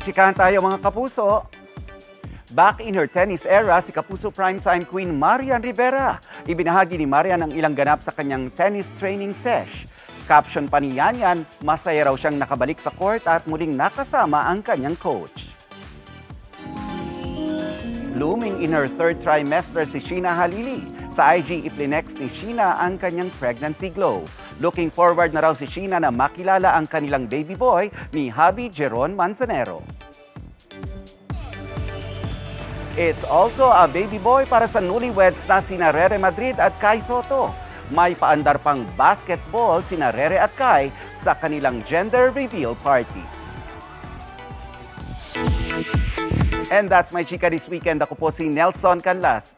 Chikahan tayo mga kapuso. Back in her tennis era, si Kapuso primetime queen Marian Rivera. Ibinahagi ni Marian ang ilang ganap sa kanyang tennis training sesh. Caption pa ni Yan, masaya raw siyang nakabalik sa court at muling nakasama ang kanyang coach. Blooming in her third trimester si Sheena Halili. Sa IG, iplinex ni Sheena ang kanyang pregnancy glow. Looking forward na raw si Sheena na makilala ang kanilang baby boy ni hubby Jeron Manzanero. It's also a baby boy para sa newlyweds na sina Rere Madrid at Kai Soto. May paandar pang basketball sina Rere at Kai sa kanilang gender reveal party. And that's my chika this weekend. Ako po si Nelson Canlas.